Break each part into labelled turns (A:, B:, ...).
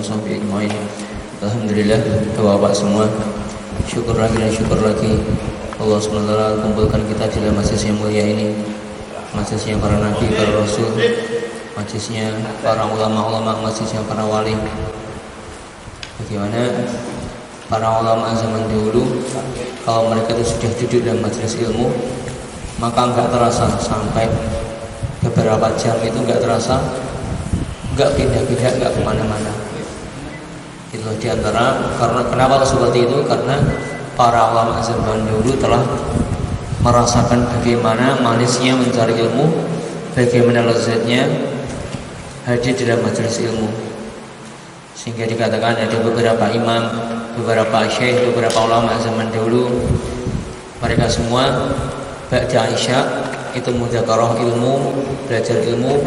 A: wasahbihi ajmain. Alhamdulillah, Bapak semua, syukur lagi dan syukur lagi Allah SWT kumpulkan kita di dalam majelis yang mulia ini, majelisnya para nabi, para rasul, majelisnya para ulama-ulama, majelisnya para wali. Bagaimana para ulama zaman dahulu, kalau mereka itu sudah duduk dalam majelis ilmu, maka enggak terasa sampai beberapa jam itu enggak terasa, enggak pindah-pindah, enggak kemana-mana. Itu diantara karena kenapa seperti itu, karena para ulama zaman dahulu telah merasakan bagaimana manisnya mencari ilmu, bagaimana lezatnya hadir di dalam majelis ilmu, sehingga dikatakan ada beberapa imam, beberapa syekh, beberapa ulama zaman dahulu, mereka semua ba'da Isya itu mudzakarah ilmu, belajar ilmu,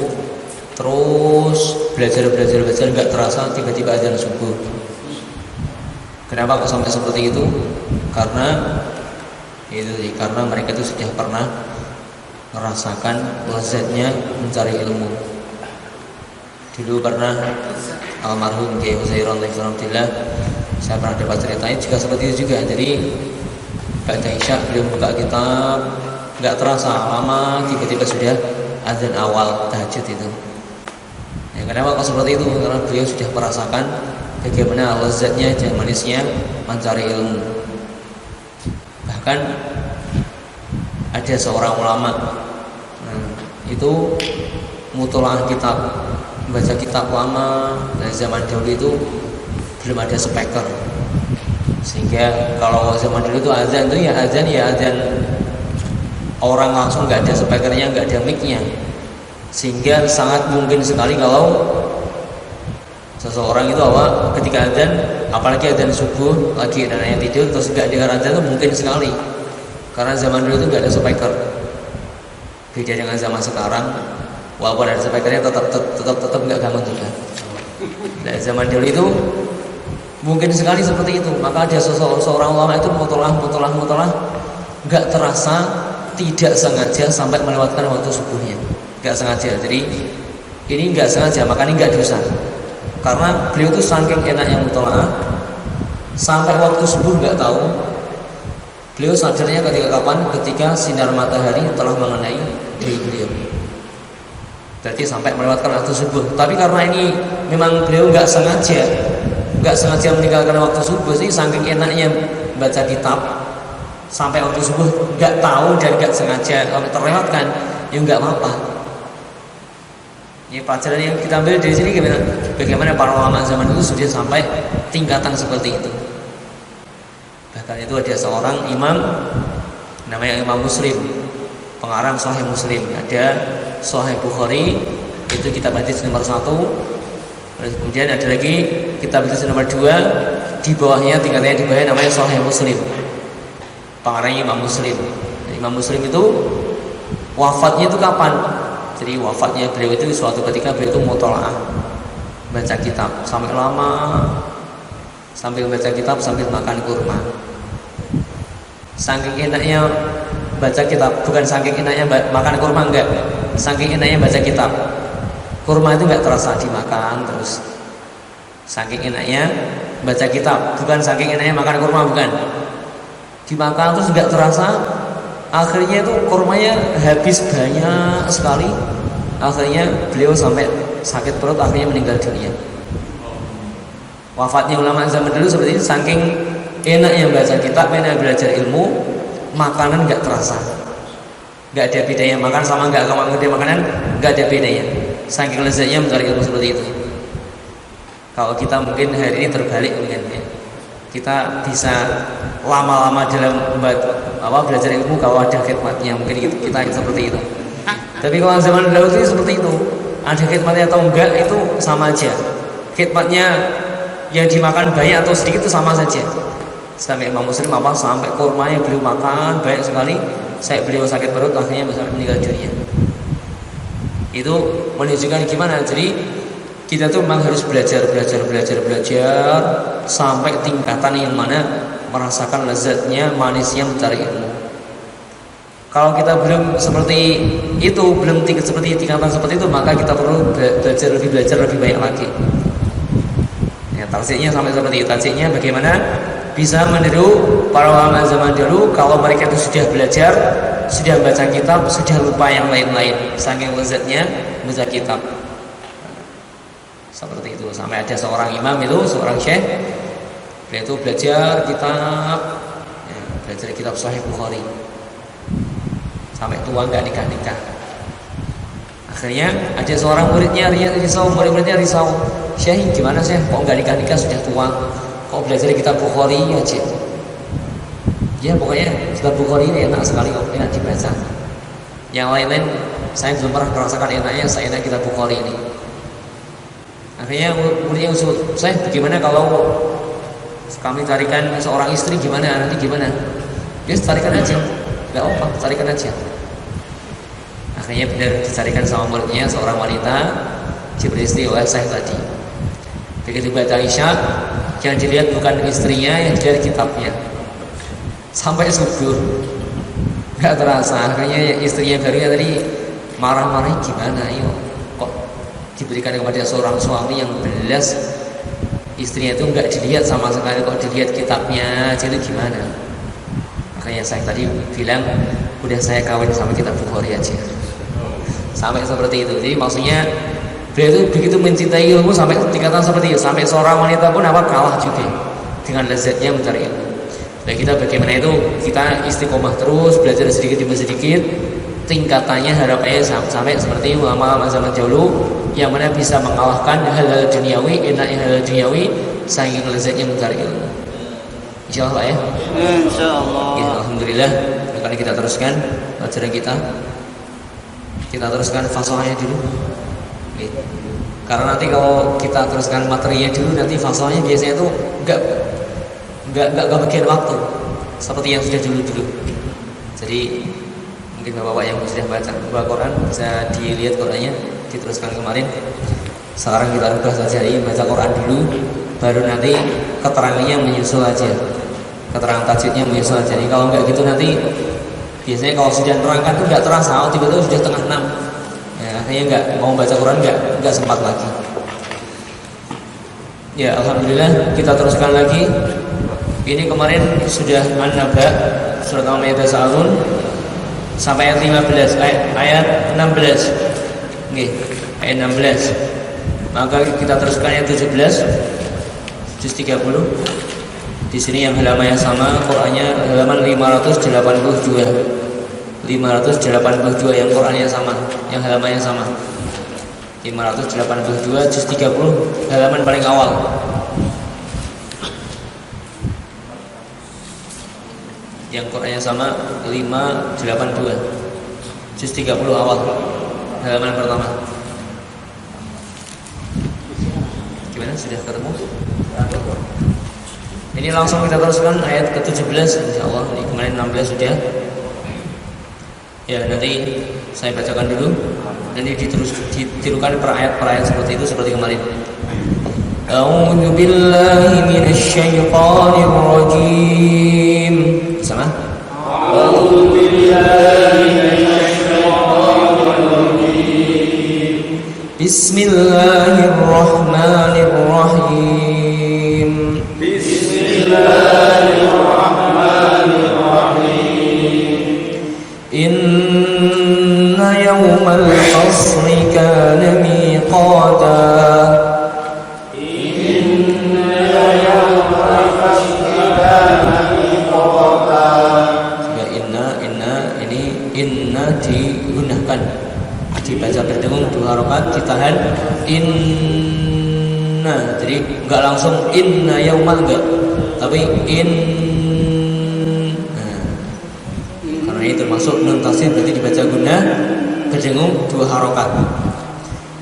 A: terus belajar nggak terasa tiba-tiba azan subuh. Kenapa kok sampai seperti itu? Karena karena mereka itu sudah pernah merasakan lezatnya mencari ilmu. Dulu pernah almarhum Kiai Huzairul Alhamdulillah, saya pernah dapat ceritanya juga seperti itu juga. Jadi ba'da Isya beliau buka kitab, nggak terasa lama tiba-tiba sudah azan awal tahajud itu. Ya, kenapa kok seperti itu? Karena beliau sudah merasakan bagaimana lezatnya dan manisnya mencari ilmu. Bahkan ada seorang ulama, itu mutolaah kitab, baca kitab lama. Dari zaman dahulu itu belum ada speaker, sehingga kalau zaman dulu itu azan itu ya azan orang langsung, nggak ada speakernya, nggak ada micnya, sehingga sangat mungkin sekali kalau seseorang itu ketika azan, apalagi azan subuh lagi dan ayat tidur terus nggak dengar azan, itu mungkin sekali, karena zaman dulu itu nggak ada speaker. Beda dengan zaman sekarang, walaupun ada speakernya tetap nggak gampang juga. Nah, zaman dulu itu mungkin sekali seperti itu. Maka ada seorang ulama itu mutolah nggak terasa, tidak sengaja sampai melewatkan waktu subuhnya, nggak sengaja. Jadi ini nggak sengaja, makanya nggak dosa, karena beliau itu saking enaknya mutolaah sampai waktu subuh nggak tahu. Beliau sadarnya ketika kapan? Ketika sinar matahari telah mengenai diri beliau, berarti sampai melewatkan waktu subuh. Tapi karena ini memang beliau nggak sengaja meninggalkan waktu subuh sih, saking enaknya baca kitab sampai waktu subuh nggak tahu dan nggak sengaja kalau terlewatkan, ya nggak apa-apa. Ini pelajaran yang kita ambil dari sini, bagaimana para ulama zaman itu sudah sampai tingkatan seperti itu. Bahkan itu ada seorang imam namanya Imam Muslim, pengarang Sahih Muslim. Ada Sahih Bukhari, itu kitab hadis nomor 1. Kemudian ada lagi kitab hadis nomor 2, di bawahnya tingkatannya di bawah namanya Sahih Muslim, pengarangnya Imam Muslim. Imam Muslim itu wafatnya itu kapan? Jadi wafatnya beliau itu suatu ketika beliau itu mutolaah, baca kitab sampai lama, sambil baca kitab sambil makan kurma. Saking enaknya baca kitab, bukan saking enaknya makan kurma, enggak, saking enaknya baca kitab. Kurma itu enggak terasa dimakan terus. Saking enaknya baca kitab, bukan saking enaknya makan kurma, bukan. Dimakan terus nggak terasa, akhirnya itu kurmanya habis banyak sekali. Akhirnya beliau sampai sakit perut, akhirnya meninggal dunia. Wafatnya ulama zaman dulu seperti ini, saking enaknya baca kitab, enaknya belajar ilmu, makanan nggak terasa, nggak ada bedanya. Makan sama nggak kemudian makanan nggak ada bedanya, saking lezatnya mencari ilmu seperti itu. Kalau kita mungkin hari ini terbalik mungkin ya. Kita bisa lama-lama dalam belajar ilmu kalau ada khidmatnya, mungkin kita seperti itu. Tapi kalau zaman dahulu itu seperti itu, ada khidmatnya atau enggak itu sama aja. Khidmatnya yang dimakan banyak atau sedikit itu sama saja. Sampai Imam Muslim sampai kurmanya beliau makan banyak sekali, saya beliau sakit perut, akhirnya meninggal dunia. Itu menunjukkan gimana. Jadi kita tuh memang harus belajar sampai tingkatan yang mana merasakan lezatnya, manisnya mencari ilmu. Kalau kita belum seperti itu, belum seperti tingkatan seperti itu, maka kita perlu belajar lebih banyak lagi. Ya, tafsirnya sampai seperti itu. Tafsirnya bagaimana bisa meniru para ulama zaman dulu kalau mereka itu sudah belajar, sudah baca kitab, sudah lupa yang lain-lain, saking lezatnya baca kitab. Seperti itu. Sampai ada seorang imam itu, seorang syekh, dia itu belajar kitab, ya, belajar kitab Sahih Bukhari sampai tua nggak nikah. Akhirnya ada seorang muridnya risau, murid-muridnya risau, syekh gimana sih kok nggak nikah sudah tua, kok belajar kitab Bukhari aja. Ya pokoknya kitab Bukhari ini enak sekali kok, enak dibaca. Yang lain-lain saya belum pernah merasakan enaknya, saya enak kitab Bukhari ini. Akhirnya muridnya usul, saya bagaimana kalau kami carikan seorang istri, gimana nanti gimana? Ya carikan aja, nggak apa, carikan aja. Akhirnya benar dicarikan sama muridnya seorang wanita, beristri oleh saya tadi. Begitu baca Isya, yang dilihat bukan istrinya, yang dilihat kitabnya. Sampai subuh, nggak terasa. Akhirnya istrinya barunya tadi marah-marah, gimana? Yuk, kok diberikan kepada seorang suami yang belas istrinya itu nggak dilihat sama sekali, kok dilihat kitabnya, jadi gimana? Makanya saya tadi bilang udah saya kawin sama kitab Bukhari aja. Sampai seperti itu. Jadi maksudnya beliau itu begitu mencintai ilmu sampai tingkatan seperti itu, sampai seorang wanita pun kalah juga dengan lezatnya mencari ilmu. Dan kita bagaimana itu, kita istiqomah terus, belajar sedikit demi sedikit, tingkatannya harapannya sampai seperti ulama zaman dahulu yang mana bisa mengalahkan hal-hal duniawi, enaknya hal-hal duniawi saking lezatnya mencari ilmu. Insyaallah ya.
B: Insyaallah.
A: Ya, alhamdulillah. Kali kita teruskan pelajaran kita. Kita teruskan fasalnya dulu. Oke. Karena nanti kalau kita teruskan materinya dulu, nanti fasalnya biasanya itu enggak bagian waktu seperti yang sudah dulu. Jadi mungkin bapak-bapak yang sudah baca Quran bisa dilihat Qurannya, diteruskan kemarin. Sekarang kita ubah saja, baca Quran dulu, baru nanti keterangannya menyusul aja, keterangan tajwidnya menyusul aja. Jadi kalau enggak gitu nanti biasanya kalau sudah terangkan tuh nggak terasa, tiba-tiba sudah tengah 6. Ya, akhirnya nggak mau baca Quran, nggak sempat lagi. Ya, alhamdulillah kita teruskan lagi. Ini kemarin sudah An-Naba surat Al-Maidah Sa'alun sampai ayat 15, ayat 16. Oke, ayat 16. Maka kita teruskan ayat 17 juz 30. Di sini yang halaman yang sama, Qur'annya halaman 582. 582 yang Qur'annya sama, yang halamannya sama. 582 juz 30 halaman paling awal. Yang Qur'annya sama 582 juz 30 awal halaman pertama. Gimana, sudah ketemu? Ini langsung kita teruskan ayat ke-17 insyaallah. Ini kemarin 16 sudah. Ya, nanti saya bacakan dulu. Nanti ditirukan per ayat seperti itu, seperti kemarin. A'udzu billahi minasyaitonir rajim. Sama? A'udzu billahi minasyaitonir rajim. Bismillahirrahmanirrahim. Inna yawmal fasli kana miqata. Inna yawmal fasli kana miqata. Inna ini inna digunakan, dibaca berdengung 2 harakat, ditahan inna. Jadi enggak langsung inna yaumal, enggak, tapi karena ini termasuk nun tasydid, berarti dibaca guna berdengung 2 harakat.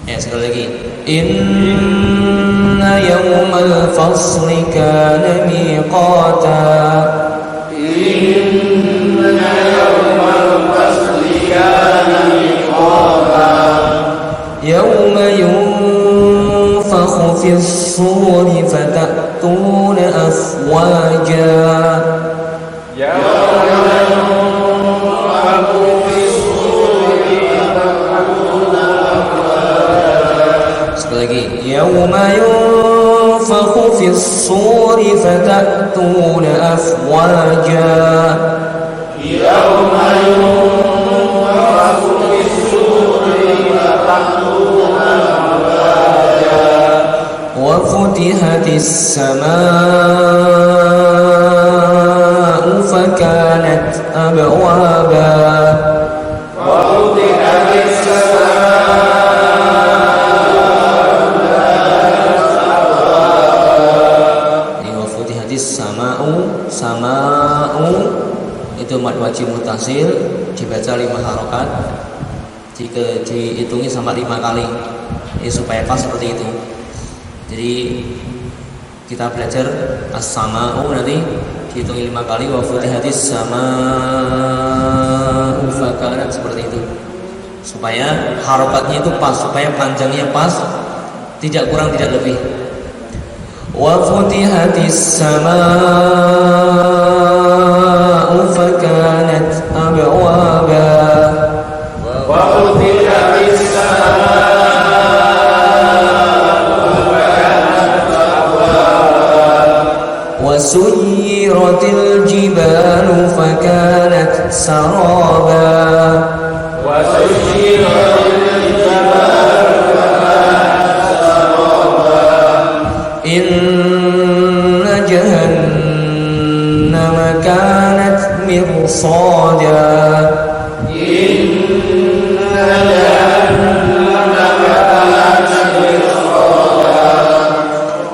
A: Ya, sekali lagi. Inna yaumal fasli kana miqata. Inna yaumal fasli kana miqata. Yauma yunfakhu fis suri fatatuna afwaja. Yauma yunfakhu fis suri fatatuna afwaja. Sekali lagi. Yauma yunfakhu ينفخ في الصور فتأتون أفواجا
B: يوم ينفخ في الصور فتأتون أفواجا
A: وفتحت السماء فكانت أبوابا
B: وفتحت
A: Sama'u itu mad wajib mutasil, dibaca 5 harokat, jika dihitungi sama 5 kali, supaya pas seperti itu. Jadi kita belajar as-sama'u nanti dihitungi 5 kali, wa futihatis sama'u fakanat, seperti itu, supaya harokatnya itu pas, supaya panjangnya pas, tidak kurang tidak lebih. وفتحت السماء فكانت أبوابا
B: وفتحت السماء فكانت أبوابا
A: وسيرت الجبال فكانت سرابا
B: وسيرت الجبال فكانت سرابا
A: إن جهنم كانت مرصادا
B: إن جهنم كانت مرصادا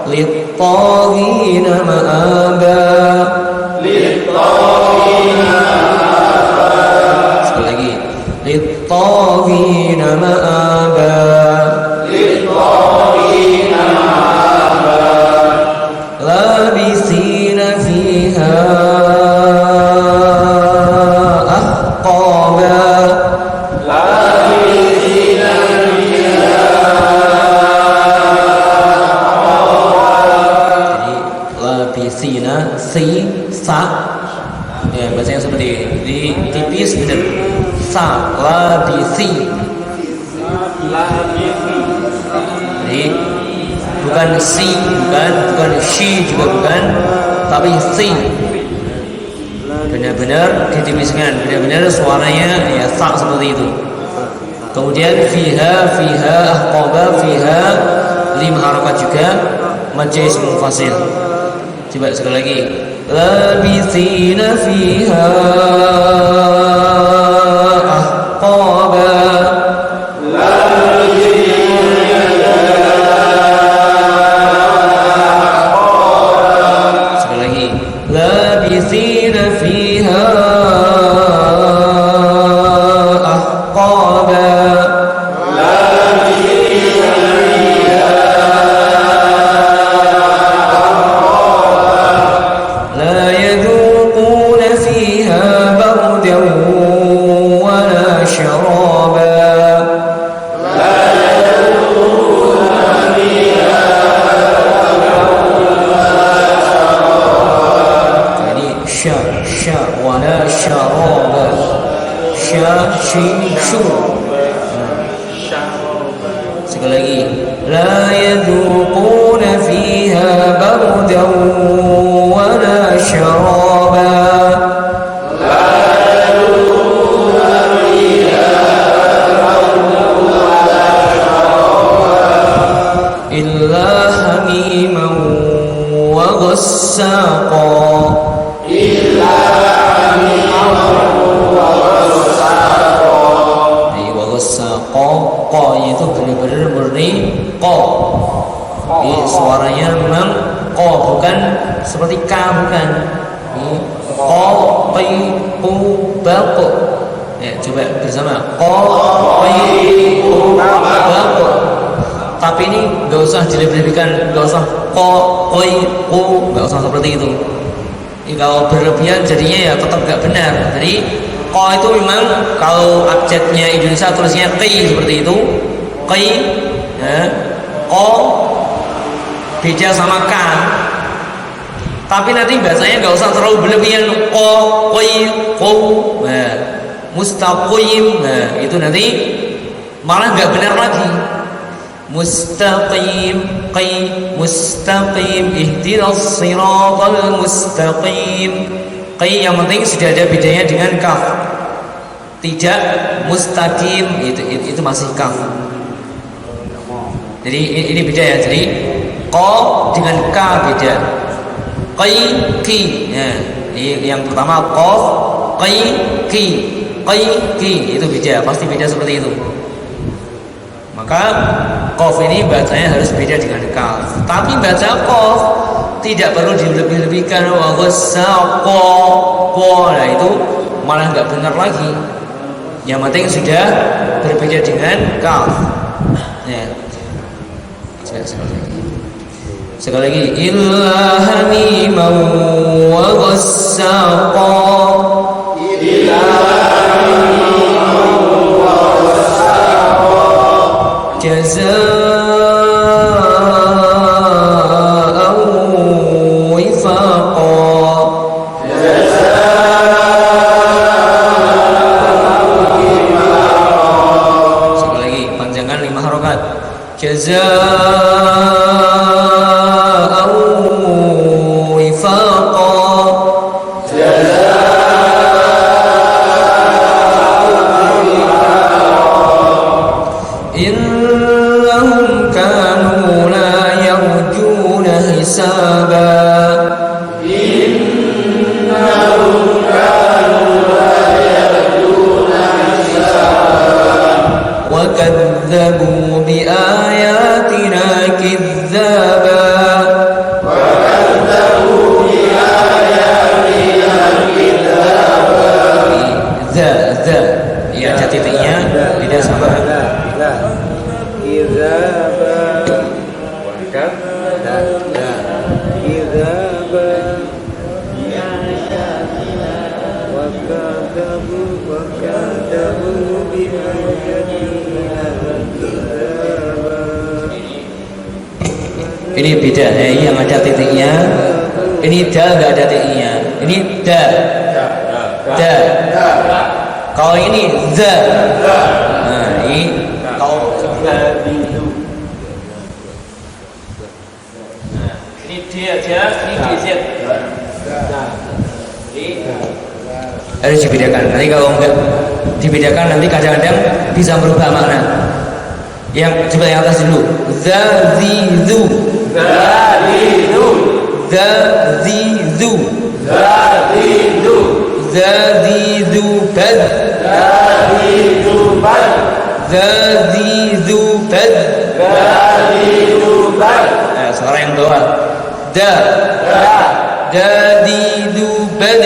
A: للطاغين مآبا
B: للطاغين مآبا
A: sekali lagi للطاغين مآبا
B: للطاغين مآبا
A: لابثين فيها أحقابا
B: لابثين فيها
A: jadi labithina si sa ya bacanya seperti ini, di tipis benar sa labithi, jadi bukan si, bukan she juga bukan, tapi si, benar-benar ditipiskan, benar-benar suaranya ya sa seperti itu. Kemudian fiha ahqaba, fiha 5 harakat juga, majaz munfasil. Coba sekali lagi, labithina fiha ahqaba. Sekali lagi, labithina fiha ahqaba. لا يذوقون فيها بردا ولا شرابا. jadi sya wala syaraba, sya shin shu. sekali lagi, la yadhuquna fiha bardan wala syaraba. illa hamiman wa ghassaqa. Qa itu benar-benar murni qa. Jadi suaranya memang qa, bukan seperti k, bukan. Qa qi pu ba qa. Ya, coba bersama. Qa qi pu ba qa. Tapi ini enggak usah dilebih-lebihkan, enggak usah qa qi pu, enggak usah seperti itu. Ini kalau berlebihan jadinya ya tetap enggak benar. Jadi qa itu memang kalau abjadnya Indonesia tulisnya qi seperti itu, qi ya. Qa beda sama k. Tapi nanti bahasanya nggak usah terlalu berlebihan, qa qi qu, nah, mustaqim, nah itu nanti malah nggak benar lagi. mustaqim, qi mustaqim, ihdinas siratal mustaqim. Qi yang penting sudah ada bedanya dengan kaf. Tidak mustaqim itu masih kaf. Jadi ini beda ya. Jadi qa dengan ka beda. Qi. Ya, yang pertama qaf, qi itu beda, pasti beda seperti itu. Maka qaf ini bacanya harus beda dengan kaf. Tapi baca qaf tidak perlu dilebih-lebihkan. Wa ghassaqa, nah itu malah nggak benar lagi. Yang penting sudah berbeda dengan kaf. Ya. Sekali lagi, illa hamiman wa ghassaqa,
B: illa hamiman wa ghassaqa,
A: jazaa'an wifaqa. Sekali lagi, panjangkan 5 harokat. Jazaa'an wifaqa, innahum kanu la yarjuna hisaba,
B: innahum kanu la yarjuna hisaban,
A: wa kadzabu bi ayatina kidzaba,
B: wa kadzabu bi ayatina kidzaba.
A: za ya ada titiknya tidak sama. Ini beda ya, yang ada titiknya. Ini da nggak ada titiknya. Ini da. Kalau ini za. Nah, ini kalau ini dia aja, ini DZ. Harus dibedakan. Nanti kalau enggak dibedakan nanti kadang-kadang bisa merubah makna. Yang coba yang atas dulu. Zazizu.
B: Zazizu,
A: Zazizu.
B: zazizu,
A: Zazizu bad.
B: zazizu bad,
A: Zazizu bad.
B: zazizu bad,
A: Nah, suara yang bawah. Da. Zazizu bad.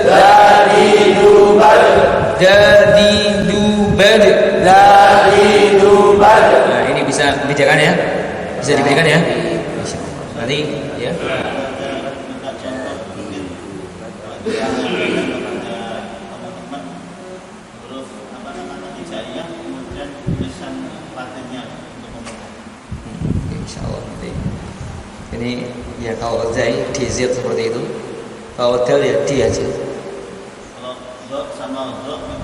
B: zazizu bad,
A: Zazizu bad.
B: zazizu bad.
A: Nah, ini bisa dibedakan ya. Bisa dibedakan ya. Nanti ya. Insyaallah nanti. Ini ya kalau zai DZ seperti itu. Kalau dal ya D aja.
C: Kalau dot sama dot itu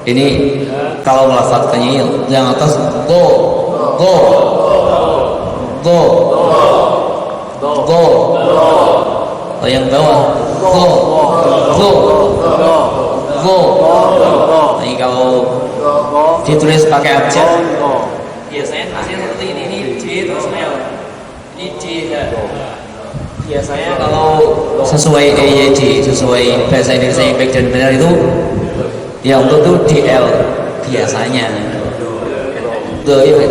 A: ini kalau melafadzkannya yang atas go. Kalau yang bawah go. Ini kalau ditulis pakai abjad biasanya tulisnya seperti ini J terus ini J. Biasanya kalau sesuai EYD, sesuai bahasa Indonesia yang baik dan benar itu ya untuk itu DL biasanya.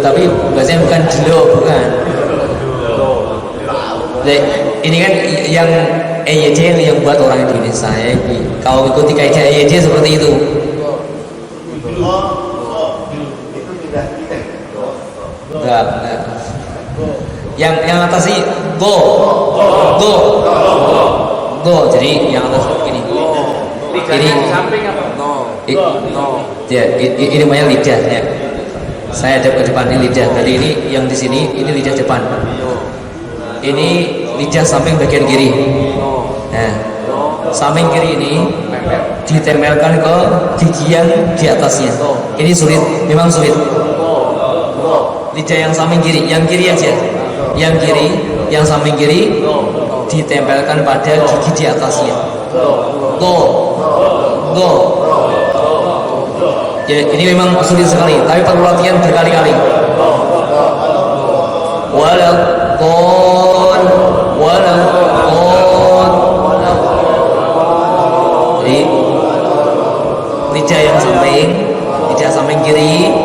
A: Tapi bahasanya bukan DLO, bukan. Ini kan yang EYD yang buat orang Indonesia ya. Kalau ikuti kaidah EYD seperti itu. Enggak. Yang atas sih go. Jadi yang atas begini. Ini
D: samping apa?
A: Ya, ini namanya lidah ya. Saya hadap ke depan, ini lidah. Jadi ini yang di sini, ini lidah depan. Ini lidah samping bagian kiri. Nah, samping kiri ini ditempelkan ke gigi yang di atasnya. Ini sulit, memang sulit. Lidah yang samping kiri, yang kiri aja. Yang kiri, yang samping kiri ditempelkan pada gigi di atasnya. Go, go. Ya, ini memang sulit sekali, tapi perlu latihan berkali-kali. Walaupun, jadi lidah yang samping kiri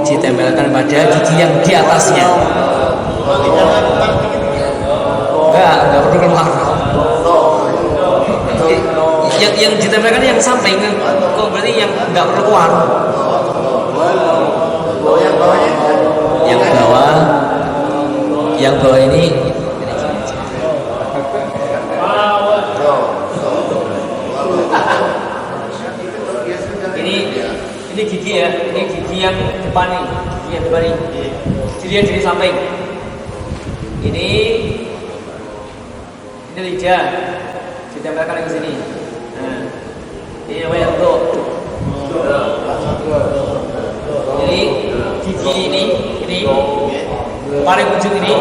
A: ditempelkan pada gigi yang di atasnya. Enggak perlu keluar. Yang ditempelkan yang samping, kok berarti yang enggak perlu keluar. Yang bawah ini gigi ya, ini gigi yang depan nih, gigi yang depan nih. Jadi samping. Ini lidah ditempelkan ke sini. Nah, ini namanya untuk. Jadi gigi ini paling ujung ini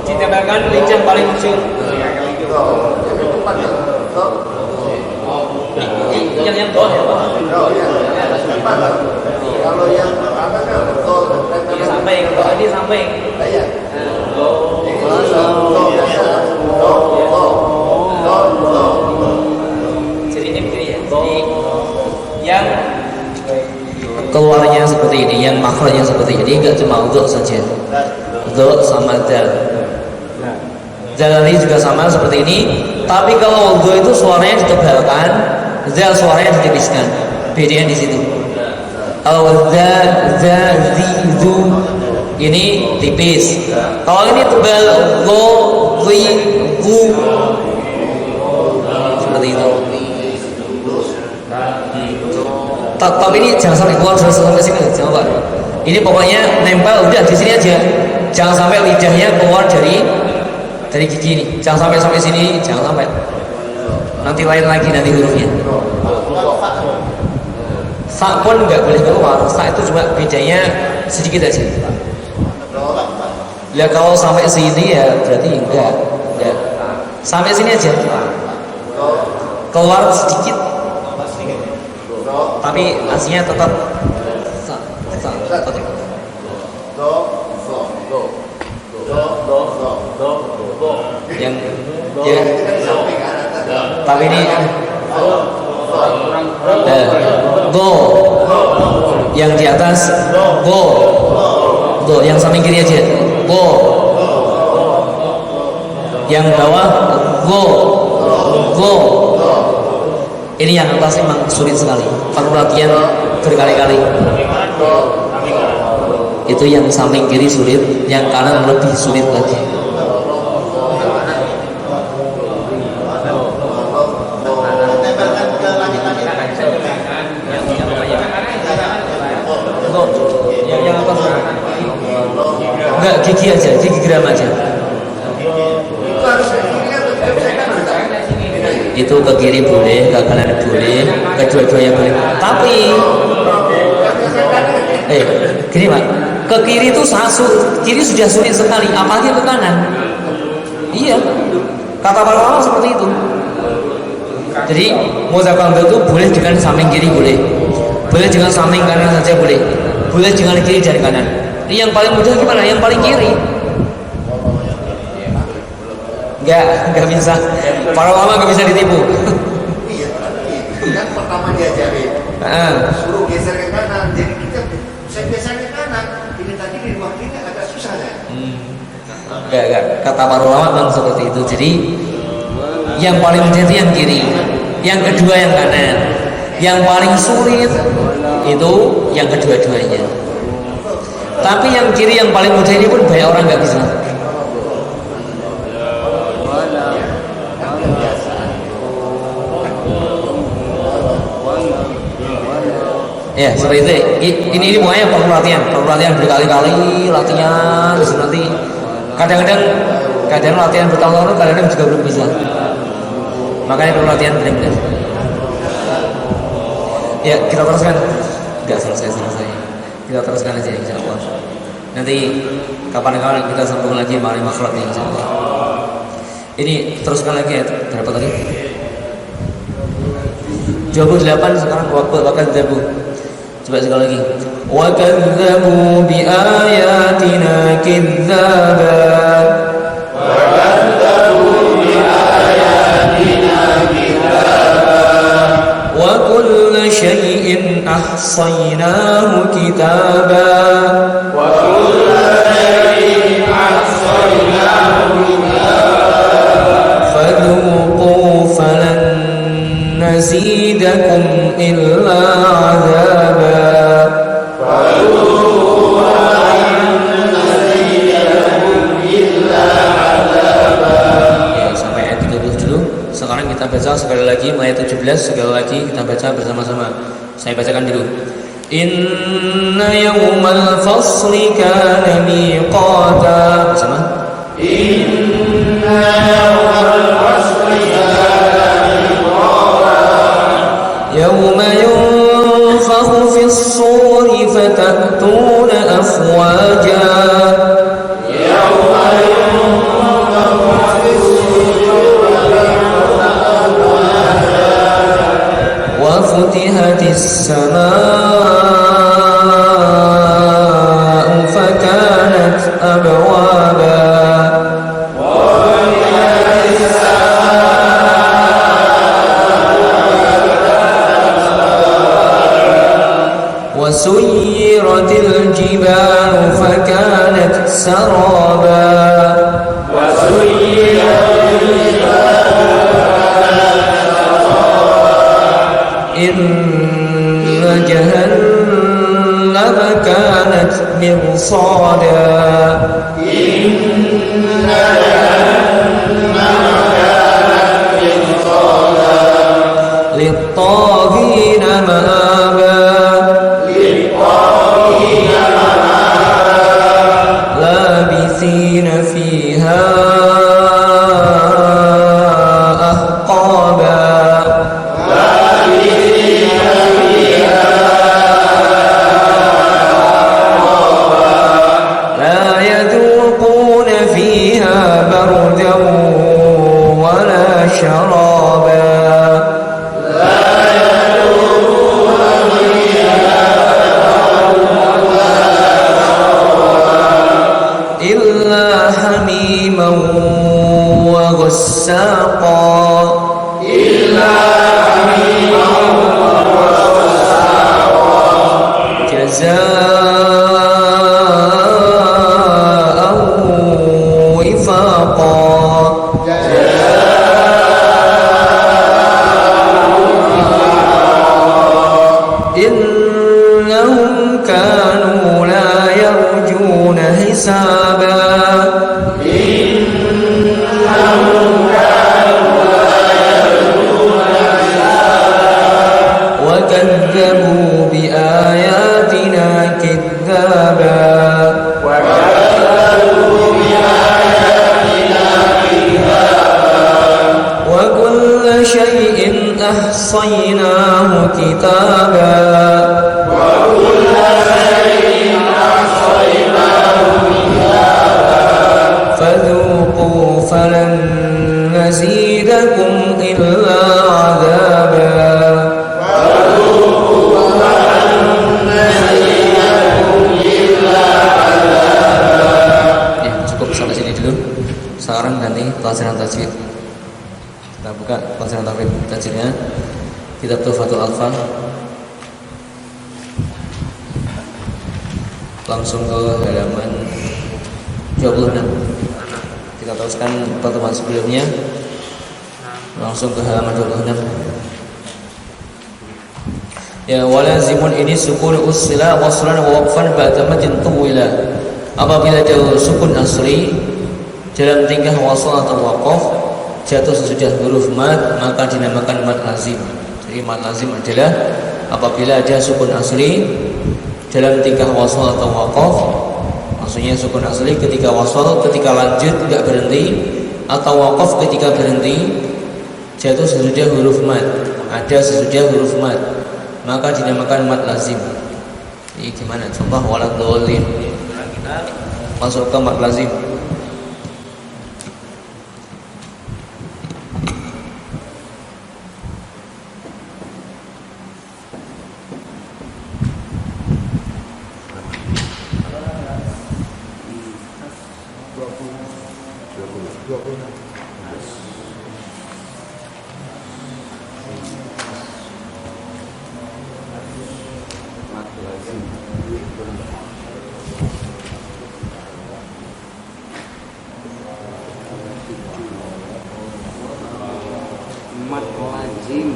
A: ditempelkan lidah paling ujung. Yang bawah ya Pak.
B: Kalau yang atasnya betul
A: ini samping, ini samping. Jadi ini begini ya. Jadi yang keluarnya seperti ini, yang makronya seperti ini, enggak cuma untuk saja. Untuk sama dal. Dal ini juga sama seperti ini, tapi kalau untuk itu suaranya ditebalkan, dal suaranya ditipiskan. Bedanya di situ. Kalau zu ini tipis. Kalau ini tebal, lo, li, gu, seperti itu. Tapi ini jangan sampai keluar sampai sini, jangan Pak. Ini pokoknya nempel udah di sini aja. Jangan sampai lidahnya keluar dari gigi ini. Jangan sampai sini, jangan sampai. Nanti lain lagi nanti hurufnya. Sa pun nggak boleh keluar. Sa itu cuma bedanya sedikit aja. Ya kalau sampai sini ya berarti enggak. Sampai sini aja. Keluar sedikit. Tapi aslinya tetap sa. Yang ya. Tapi ini go. Yang di atas go. Go, yang samping kiri aja. Go. Yang bawah go. Go. Ini yang atas memang sulit sekali. Perlu latihan berkali-kali. Itu yang samping kiri sulit, yang kanan lebih sulit lagi. Yang atas enggak, gigi aja, gigi gram aja. Itu ke kiri boleh, ke kanan boleh, kedua-duanya boleh. Tapi gini Pak, ke kiri itu kiri sudah sulit sekali, apalagi ke kanan. Iya, kata para ulama seperti itu. Jadi muzakkar itu boleh dengan samping kiri boleh dengan samping kanan saja boleh dengan kiri dan kanan. Ini yang paling mudah gimana? Yang paling kiri. Enggak bisa. Para ulama enggak bisa ditipu.
B: Iya, kan pertama diajarin. Suruh geser ke kanan. Jadi kita saya geser ke kanan. Ini tadi di ruang ini agak susah ya.
A: Enggak. Kata para ulama memang seperti itu. Jadi yang paling mudah itu yang kiri. Yang kedua yang kanan. Yang paling sulit itu yang kedua-duanya. Tapi yang kiri yang paling mudah ini pun banyak orang nggak bisa. Ya seperti itu. Ini makanya perlu latihan berkali-kali latihan. Terus nanti kadang latihan bertahun-tahun, kadang juga belum bisa. Makanya perlu latihan benar-benar. Ya kita teruskan. Nggak selesai. Kita teruskan aja insya Allah. Nanti kapan-kapan kita sambung lagi mengenai makhluk insya Allah. Ini teruskan lagi ya. Berapa tadi? 28 sekarang wakadzabu. Coba sekali lagi. Wakadzabu bi ayatina kidzaban.
B: Wakadzabu bi ayatina kidzaban.
A: Wa kullu syai'in ahsaynahu kitaban.
B: Wa kullu syai'in ahsaynahu kitaban.
A: Fadhuqu falan nazidakum illa 'adzaba.
B: Fadhuqu falan nazidakum illa 'adzaba.
A: Ya, sampai ayat 30 dulu. Sekarang kita baca sekali lagi ayat 17, sekali lagi kita baca bersama-sama. Saya bacakan dulu. Inna yawmal fasli kana miqata. Bersama. Inna yawmal fasli kana miqata. Yawma yunfakhu fis suri fatatuna afwaja. Yawma yunfakhu fis suri fatatuna afwaja. Wa futihatis samaa'u fakanat abwaba. وسيرت الجبال فكانت سرابا. إن جهنم كانت مرصادا. للطاغين مآبا. لابثين فيها أحقابا. لا يذوقون فيها بردا ولا شرابا. إلا حميما وغساقا. جزاء وفاقا. إنهم كانوا لا يرجون حسابا. وكذبوا بآياتنا كذابا. وكل شيء أحصيناه كتابا. فذوقوا فلن نزيدكم إلا عذابا. Ya, cukup sampai sini dulu. Sekarang ganti pelajaran tajwid. Kita buka pelajaran tajwidnya. Kitab Tuhfatul Atfal. Langsung ke halaman 26. Kita teruskan pertemuan sebelumnya. Langsung ke halaman 26. Ya, walazimun ini sukun usila waslan wa waqfan ba'da madin tuwila. Apabila ada sukun asli dalam tingkah wasl atau waqaf jatuh sesudah huruf mad, maka dinamakan mad lazim. Jadi mad lazim adalah apabila ada sukun asli dalam tingkah wasal atau waqaf. Maksudnya sukun asli ketika wasal, ketika lanjut tidak berhenti, atau waqaf ketika berhenti, jatuh sesudah huruf mad, ada sesudah huruf mad, maka dinamakan mad lazim. Ini gimana? Contoh waladhdallin. Masuk ke mad lazim.
D: Mad lazim.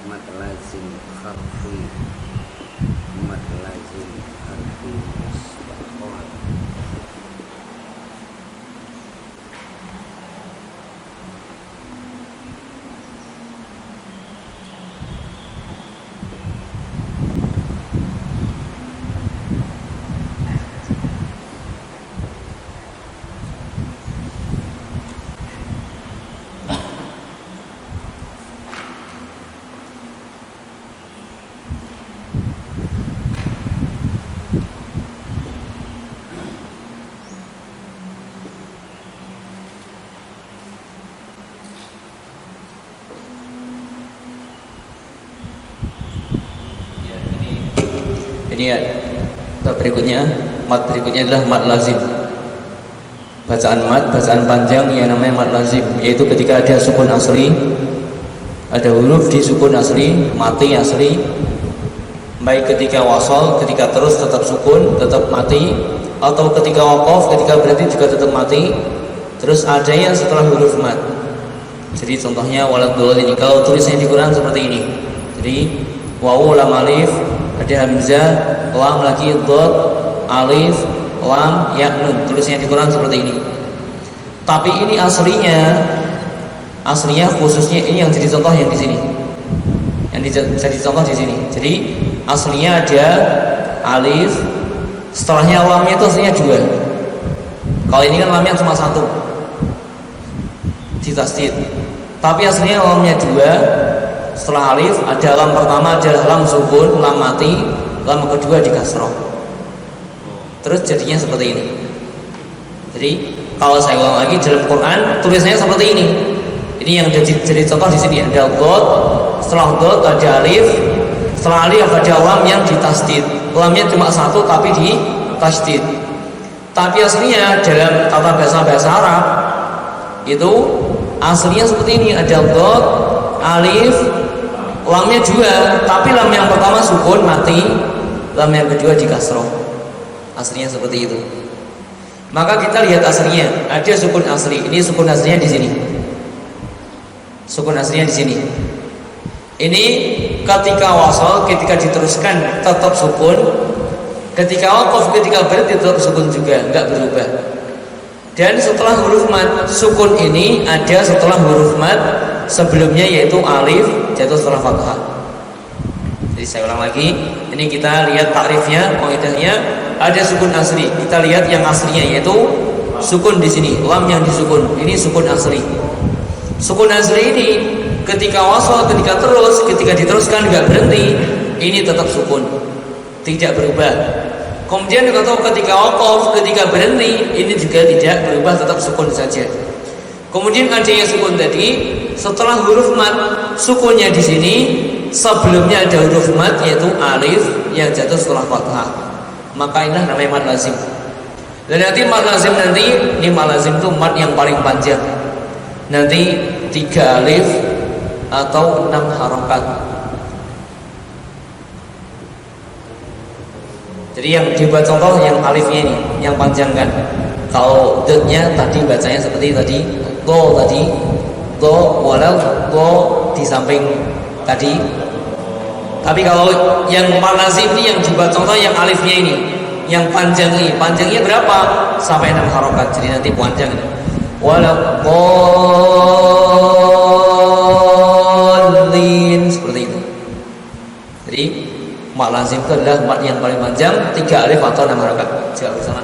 D: Mad lazim harfi, mad lazim harfi mustaqil.
A: Ini ya, berikutnya mad berikutnya adalah mad lazim. Bacaan mad, bacaan panjang yang namanya mad lazim, yaitu ketika ada sukun asli, ada huruf di sukun asli, mati asli, baik ketika wasal, ketika terus tetap sukun, tetap mati, atau ketika waqaf, ketika berhenti juga tetap mati. Terus ada yang setelah huruf mad. Jadi contohnya waladhdallin, kalau tulisnya di Quran seperti ini. Jadi wawu lam alif, ada hamzah, lam lagi, dot, alif, lam, ya, nun. Tulisnya di Quran seperti ini. Tapi ini aslinya khususnya ini yang jadi contoh yang di sini. Yang jadi contoh di sini. Jadi aslinya ada alif, setelahnya lamnya itu aslinya 2. Kalau ini kan lamnya cuma 1. Ditasdid. Tapi aslinya lamnya 2. Setelah alif ada lam pertama adalah lam sukun, lam mati, lam kedua di kasroh. Terus jadinya seperti ini. Jadi kalau saya ulang lagi dalam Quran tulisannya seperti ini. Ini yang jadi contoh di sini ada dot, setelah dot ada alif, setelah alif ada lam yang ditasdid. Lamnya cuma 1 tapi ditasdid. Tapi aslinya dalam tata bahasa Arab itu aslinya seperti ini, ada dot, alif, lamnya 2, tapi lam yang pertama sukun mati, lam yang kedua di kasroh. Aslinya seperti itu. Maka kita lihat aslinya, ada sukun asli. Ini sukun aslinya di sini. Sukun aslinya di sini. Ini ketika wasal, ketika diteruskan tetap sukun. Ketika waqaf, ketika berhenti tetap sukun juga, enggak berubah. Dan setelah huruf mad, sukun ini ada setelah huruf mad sebelumnya, yaitu alif jatuh setelah fathah. Jadi saya ulang lagi, ini kita lihat takrifnya, kaidahnya. Ada sukun asli. Kita lihat yang aslinya yaitu sukun di sini, lam yang disukun. Ini sukun asli. Sukun asli ini ketika wasal, ketika terus, ketika diteruskan enggak berhenti, ini tetap sukun, tidak berubah. Kemudian kita tahu ketika waqaf, ketika berhenti, ini juga tidak berubah, tetap sukun saja. Kemudian ada yang sukun tadi setelah huruf mad, sukunnya di sini sebelumnya ada huruf mat yaitu alif yang jatuh setelah fathah, maka inilah namanya mat lazim. Dan nanti mat lazim nanti, ini mat lazim itu mat yang paling panjang. Nanti 3 alif atau 6 harokat. Jadi yang dibuat contoh yang alifnya ini, yang panjang kan. Kalau dotnya tadi bacanya seperti tadi, go tadi, go walau go di samping tadi. Tapi kalau yang mat lazim ini yang dibuat contoh yang alifnya ini, yang panjang ini, panjangnya berapa? Sampai 6 harokat. Jadi nanti panjang ini. Walau dhalin, seperti itu. Jadi mat lazim itu adalah mat yang paling panjang, 3 alif atau 6 harokat. Jika bersama.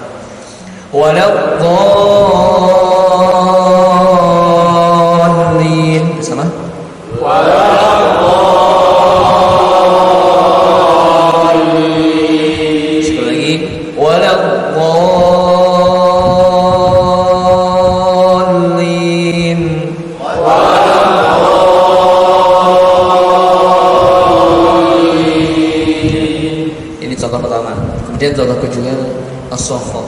A: Walau dhalin, bersama. Sekali lagi. Walau dhalin. Ini contoh pertama. Kemudian contoh kedua as-saffat.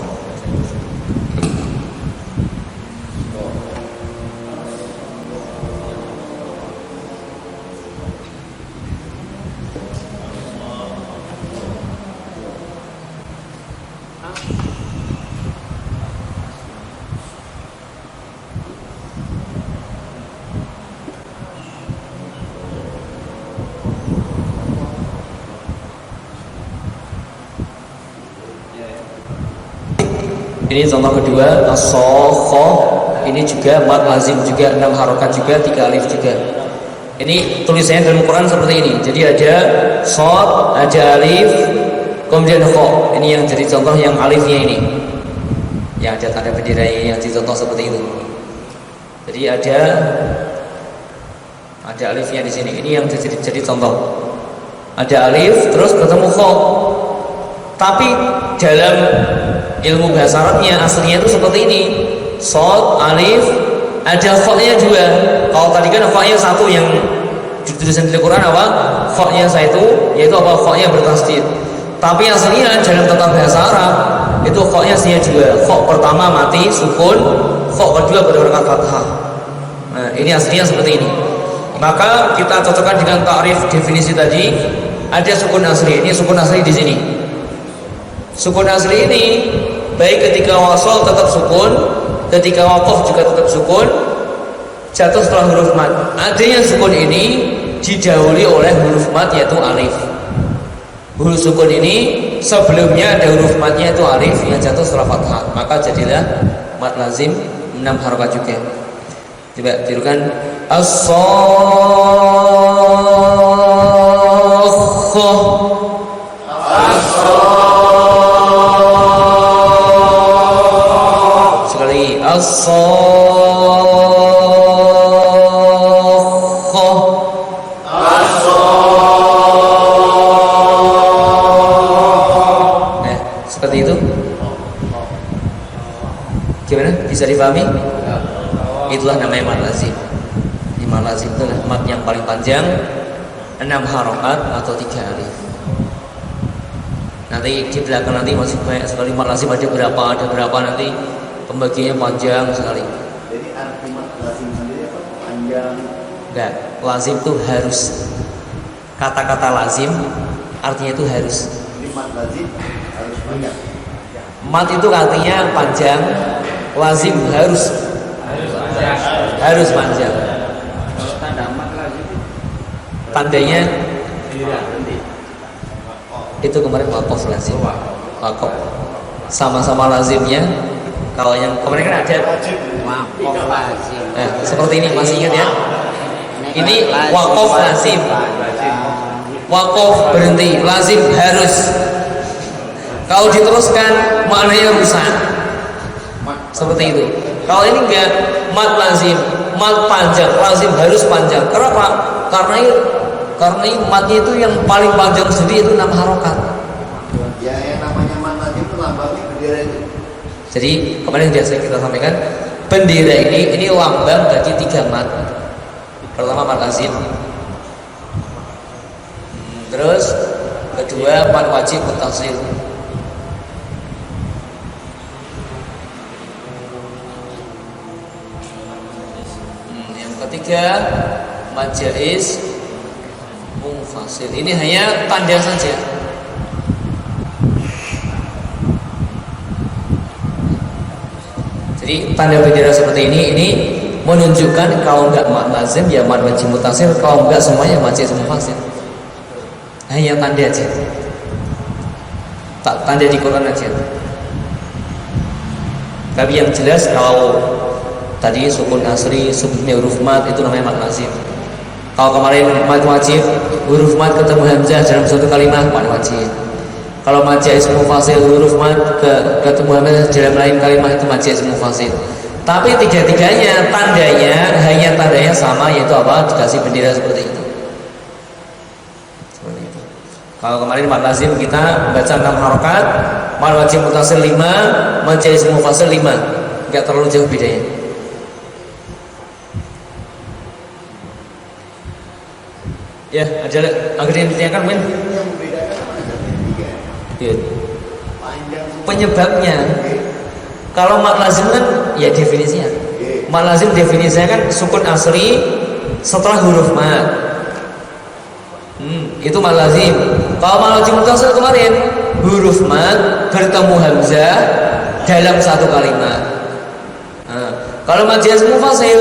A: Ini contoh kedua as-saffat. Ini juga mat lazim juga, 6 harokat juga, 3 alif juga. Ini tulisannya dalam Quran seperti ini. Jadi ada shad, ada alif, kemudian kha. Ini yang jadi contoh yang alifnya ini. Yang ada tanda bendera yang dicontoh seperti itu. Jadi ada alifnya di sini. Ini yang jadi contoh. Ada alif, terus ketemu kha. Tapi dalam ilmu bahasa Arabnya aslinya itu seperti ini. Shad, alif, ada kha-nya juga. Kalau tadi kan kha-nya satu yang dituliskan di Quran apa? Kha-nya satu, yaitu apa? Kha-nya bertasdid. Tapi aslinya dalam tata bahasa Arab itu kha-nya aslinya juga. Kha pertama mati sukun, kha kedua berharakat fathah. Nah, ini aslinya seperti ini. Maka kita cocokkan dengan ta'rif definisi tadi. Ada sukun asli. Ini sukun asli di sini. Sukun asli ini baik ketika wasal tetap sukun, ketika waqaf juga tetap sukun, jatuh setelah huruf mat. Adanya sukun ini didahului oleh huruf mat yaitu alif. Huruf sukun ini sebelumnya ada huruf matnya yaitu alif yang jatuh setelah fathah, maka jadilah mat lazim 6 harokat juga. Coba tirukan as-saffat. Nah, seperti itu. Gimana? Bisa dipahami? Itulah namanya mat lazim. Ini mat lazim itu adalah mat yang paling panjang, 6 harokat atau 3 alif. Nanti di belakang nanti masih banyak sekali mat lazim, ada berapa nanti pembagiannya panjang sekali.
B: Jadi arti mat lazim sendiri apa? Panjang.
A: Enggak, lazim itu harus. Kata-kata lazim artinya itu harus.
B: Jadi mat lazim harus panjang.
A: Mat itu artinya panjang, lazim harus panjang.
D: Tanda mat lazim
A: Tandanya itu kemarin waqaf lazim. Waqaf sama-sama lazimnya. Kalau yang kemarin kan ada
D: waqaf lazim.
A: seperti ini, masih ingat ya? Ini waqaf lazim. Waqaf berhenti, lazim harus. Kalau diteruskan maknanya rusak. Seperti itu. Kalau ini enggak, mat lazim, mat panjang, lazim harus panjang. Kenapa? Karena matnya itu yang paling panjang sendiri itu 6 harokat.
B: Ya, yang namanya mat lazim itu lambangnya bendera itu.
A: Jadi kemarin biasa kita sampaikan bendera ini lambang bagi 3 mat. Pertama mat lazim, Terus kedua mad wajib mutasil. Yang ketiga mad jaiz munfasil. Ini hanya tanda saja. Jadi tanda bendera seperti ini menunjukkan kalau enggak mad lazim ya mad wajib mutasil, kalau enggak semuanya mad jaiz munfasil. Hanya tanda aja. Tak tanda di Quran aja. Tapi yang jelas kalau tadi sukun asri, sukun huruf mad itu namanya mad lazim. Kalau kemarin mad wajib, huruf mad ketemu hamzah dalam suatu kalimat mad wajib. Kalau mad jaiz munfasil, huruf mad ketemu hamzah dalam lain kalimat itu mad jaiz munfasil. Tapi tiga-tiganya tandanya hanya tandanya sama, yaitu apa? Dikasih bendera seperti itu. Seperti itu. Kalau kemarin mad lazim kita baca 6 harokat, mad wajib mutasil 5, mad jaiz munfasil 5. Enggak terlalu jauh bedanya. Ya, ada yang ditanyakan, men?
B: Yang membedakan sama dengan tiga.
A: Iya.
B: Panjang.
A: Penyebabnya, kalau mad lazim kan ya definisinya. Mad lazim definisinya kan sukun asli setelah huruf mad. Itu mad lazim. Kalau mad wajib mutasil kemarin huruf mad bertemu hamzah dalam satu kalimat. Kalau mad jaiz munfasil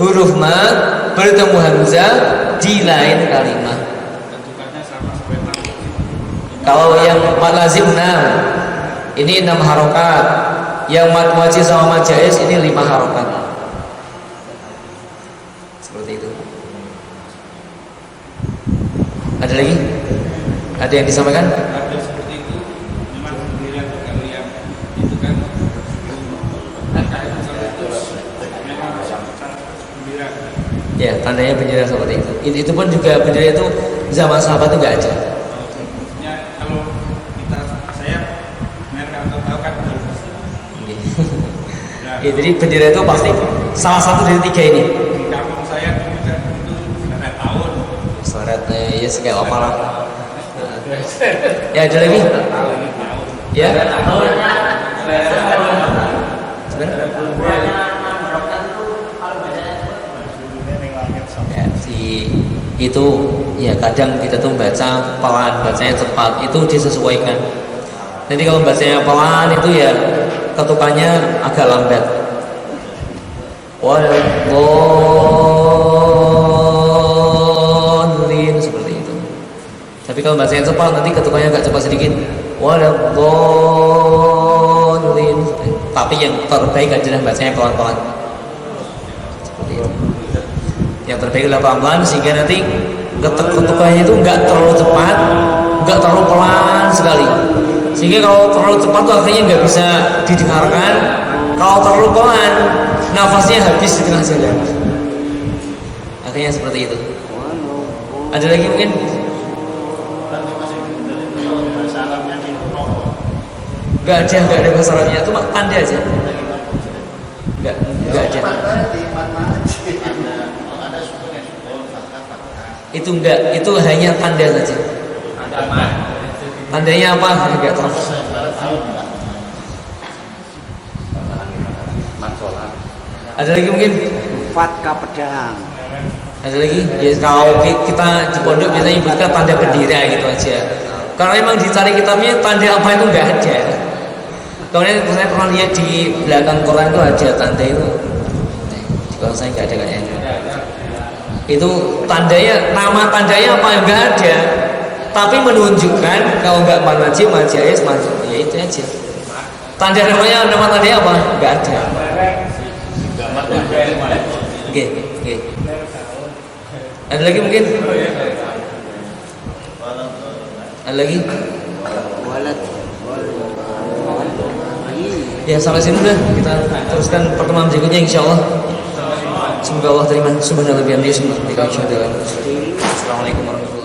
A: huruf mad bertemu hamzah di lain kalimat. Kalau yang mad lazim 6, ini 6 harokat. Yang mad wajib sama mad jaiz ini 5 harokat. Seperti itu. Ada lagi? Ada yang disampaikan?
C: Ada seperti itu. Memang bendera itu kalau yang itu kan memang bendera.
A: Ya, tandanya bendera seperti itu. Itu pun juga bendera itu zaman sahabat itu nggak ada.
C: Maksudnya kalau kita saya mereka tahu kan.
A: Ya, jadi bendera itu pasti salah satu dari tiga ini.
C: Di kampung saya dulu kan itu ada tahun.
A: Syaratnya ya segala apa lah. Ya ada lagi? Ya. Ya, itu ya kadang kita tuh baca pelan, bacanya cepat, itu disesuaikan. Nanti kalau bacanya pelan itu ya ketukannya agak lambat. Waladhdallin seperti itu. Tapi kalau bacanya cepat nanti ketukannya agak cepat sedikit. Waladhdallin. Tapi yang terbaik adalah bacanya pelan-pelan. Seperti itu. Yang terbaik adalah pelan-pelan sehingga nanti ketukannya itu enggak terlalu cepat, enggak terlalu pelan sekali. Sehingga kalau terlalu cepat tuh akhirnya nggak bisa didengarkan. Kalau terlalu pelan, nafasnya habis di tengah jalan. Akhirnya seperti itu. Ada lagi mungkin? Nggak ada bahasa Arabnya, itu tanda aja. Nggak ada. Itu enggak, itu hanya tanda saja. Tandanya apa? Enggak tahu. Ada lagi mungkin?
D: Fatka pedang.
A: Ada lagi? Ya kalau kita di pondok biasanya nyebutkan tanda bendera gitu aja. Karena memang dicari kitabnya tanda apa itu enggak ada. Kemudian saya pernah lihat di belakang Quran itu ada tanda itu. Kalau saya enggak ada kayaknya. Itu tandanya, nama tandanya apa enggak ada. Tapi menunjukkan kalau enggak mad wajib, mad jaiz, ya itu aja. Tanda namanya, nama tandanya apa? Enggak ada. Oke. Ada lagi mungkin? Ada lagi? Ya sampai sini udah, kita teruskan pertemuan berikutnya insyaallah. Semoga Allah terima. Subhanallah bihamdihi. Assalamualaikum warahmatullahi wabarakatuh.